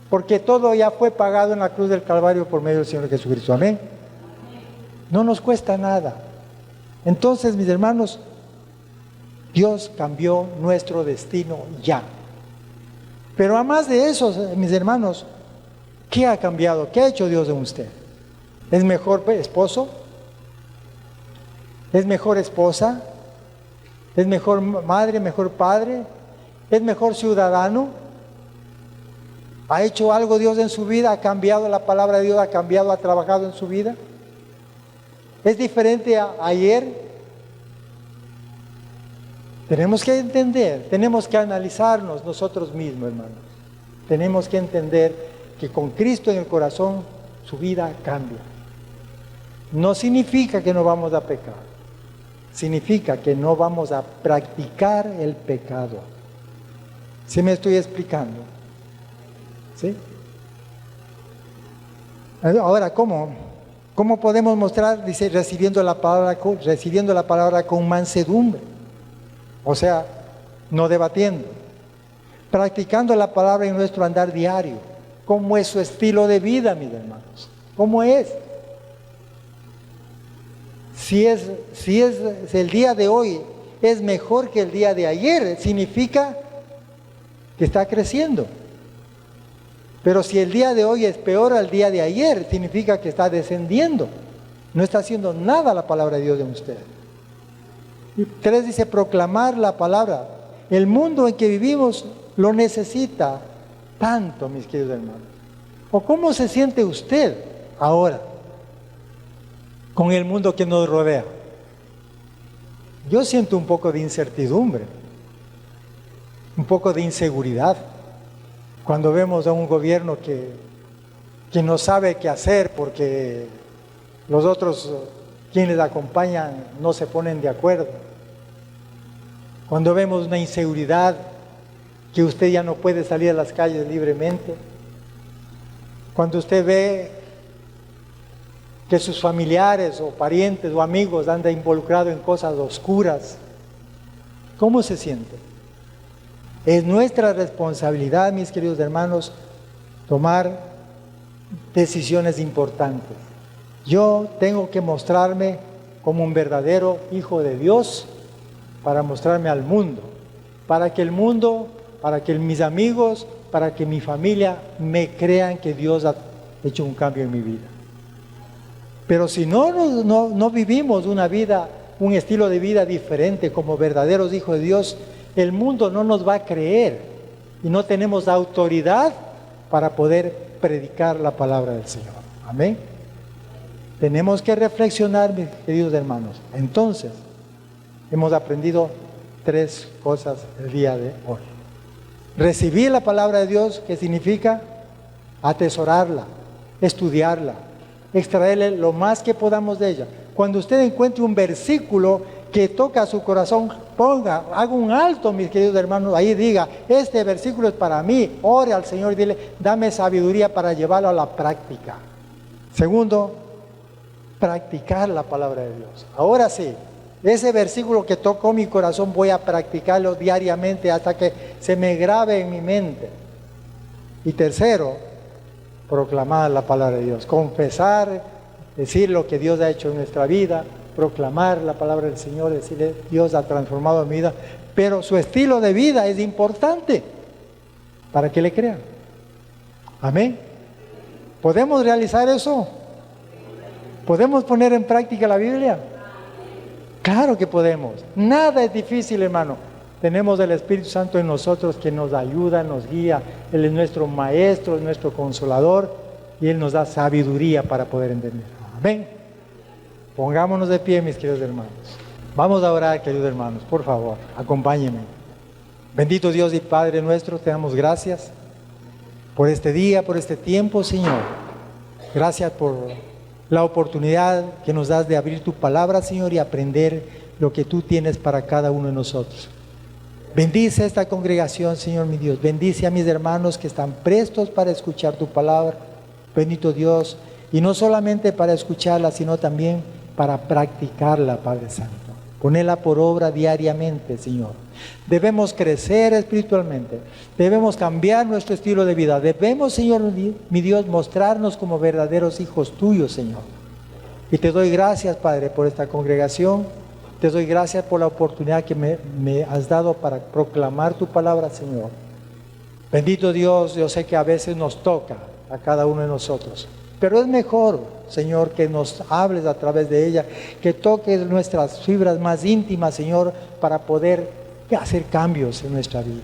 Porque todo ya fue pagado en la cruz del Calvario por medio del Señor Jesucristo. Amén. No nos cuesta nada. Entonces, mis hermanos, Dios cambió nuestro destino ya. Pero además de eso, mis hermanos, ¿qué ha cambiado? ¿Qué ha hecho Dios en usted? ¿Es mejor esposo? ¿Es mejor esposa? ¿Es mejor madre, mejor padre? ¿Es mejor ciudadano? ¿Ha hecho algo Dios en su vida? ¿Ha cambiado la palabra de Dios? ¿Ha cambiado, ha trabajado en su vida? ¿Es diferente a ayer? Tenemos que entender, tenemos que analizarnos nosotros mismos, hermanos. Tenemos que entender que con Cristo en el corazón su vida cambia. No significa que no vamos a pecar, significa que no vamos a practicar el pecado. ¿Sí me estoy explicando? ¿Sí? Ahora, ¿cómo ¿Cómo podemos mostrar? Dice, recibiendo la palabra con mansedumbre. O sea, no debatiendo. Practicando la palabra en nuestro andar diario. ¿Cómo es su estilo de vida, mis hermanos? ¿Cómo es? Si el día de hoy es mejor que el día de ayer, significa que está creciendo. Pero si el día de hoy es peor al día de ayer, significa que está descendiendo. No está haciendo nada la palabra de Dios en usted. Y 3 dice, proclamar la palabra. El mundo en que vivimos lo necesita tanto, mis queridos hermanos. ¿O cómo se siente usted ahora con el mundo que nos rodea? Yo siento un poco de incertidumbre, un poco de inseguridad, cuando vemos a un gobierno que no sabe qué hacer porque los otros quienes le acompañan no se ponen de acuerdo. Cuando vemos una inseguridad, que usted ya no puede salir a las calles libremente. Cuando usted ve que sus familiares o parientes o amigos andan involucrados en cosas oscuras, ¿cómo se siente? Es nuestra responsabilidad, mis queridos hermanos, tomar decisiones importantes. Yo tengo que mostrarme como un verdadero hijo de Dios para mostrarme al mundo, para que el mundo, para que mis amigos, para que mi familia me crean que Dios ha hecho un cambio en mi vida. Pero si no vivimos una vida, un estilo de vida diferente como verdaderos hijos de Dios, el mundo no nos va a creer y no tenemos autoridad para poder predicar la palabra del Señor. Amén. Tenemos que reflexionar, mis queridos hermanos. Entonces, hemos aprendido 3 cosas el día de hoy. Recibir la palabra de Dios, que significa atesorarla, estudiarla, extraerle lo más que podamos de ella. Cuando usted encuentre un versículo que toca su corazón, haga un alto, mis queridos hermanos, ahí diga, este versículo es para mí, ore al Señor y dile, dame sabiduría para llevarlo a la práctica. Segundo, practicar la palabra de Dios. Ahora sí, ese versículo que tocó mi corazón voy a practicarlo diariamente hasta que se me grabe en mi mente. Y tercero, proclamar la palabra de Dios, confesar, decir lo que Dios ha hecho en nuestra vida, proclamar la palabra del Señor, decirle, Dios ha transformado mi vida, pero su estilo de vida es importante para que le crean. Amén. ¿Podemos realizar eso? ¿Podemos poner en práctica la Biblia? Claro que podemos. Nada es difícil, hermano. Tenemos el Espíritu Santo en nosotros que nos ayuda, nos guía. Él es nuestro maestro, es nuestro consolador y Él nos da sabiduría para poder entender. Amén. Pongámonos de pie, mis queridos hermanos. Vamos a orar, queridos hermanos. Por favor, acompáñenme. Bendito Dios y Padre nuestro, te damos gracias por este día, por este tiempo, Señor. Gracias por la oportunidad que nos das de abrir tu palabra, Señor, y aprender lo que tú tienes para cada uno de nosotros. Bendice esta congregación, Señor mi Dios. Bendice a mis hermanos que están prestos para escuchar tu palabra. Bendito Dios. Y no solamente para escucharla, sino también para practicarla, Padre Santo. Ponela por obra diariamente, Señor. Debemos crecer espiritualmente. Debemos cambiar nuestro estilo de vida. Debemos, Señor mi Dios, mostrarnos como verdaderos hijos tuyos, Señor. Y te doy gracias, Padre, por esta congregación. Te doy gracias por la oportunidad que me has dado para proclamar tu palabra, Señor. Bendito Dios, yo sé que a veces nos toca a cada uno de nosotros. Pero es mejor, Señor, que nos hables a través de ella, que toques nuestras fibras más íntimas, Señor, para poder hacer cambios en nuestra vida.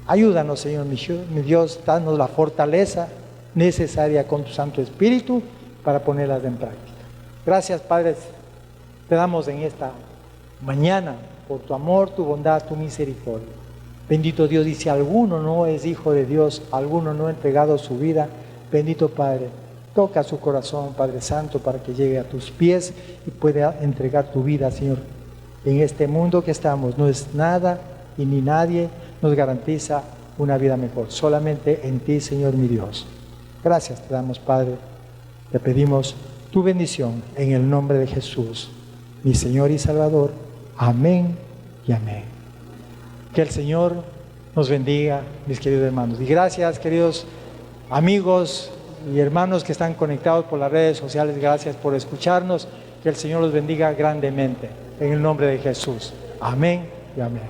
Ayúdanos, Señor, mi Dios, danos la fortaleza necesaria con tu Santo Espíritu para ponerlas en práctica. Gracias, Padre, te damos en esta mañana por tu amor, tu bondad, tu misericordia. Bendito Dios, y si alguno no es hijo de Dios, alguno no ha entregado su vida, bendito Padre, toca su corazón, Padre Santo, para que llegue a tus pies y pueda entregar tu vida, Señor. En este mundo que estamos, no es nada y ni nadie nos garantiza una vida mejor. Solamente en ti, Señor mi Dios. Gracias te damos, Padre. Te pedimos tu bendición en el nombre de Jesús, mi Señor y Salvador. Amén y amén. Que el Señor nos bendiga, mis queridos hermanos. Y gracias, queridos amigos y hermanos que están conectados por las redes sociales. Gracias por escucharnos. Que el Señor los bendiga grandemente en el nombre de Jesús. Amén y amén.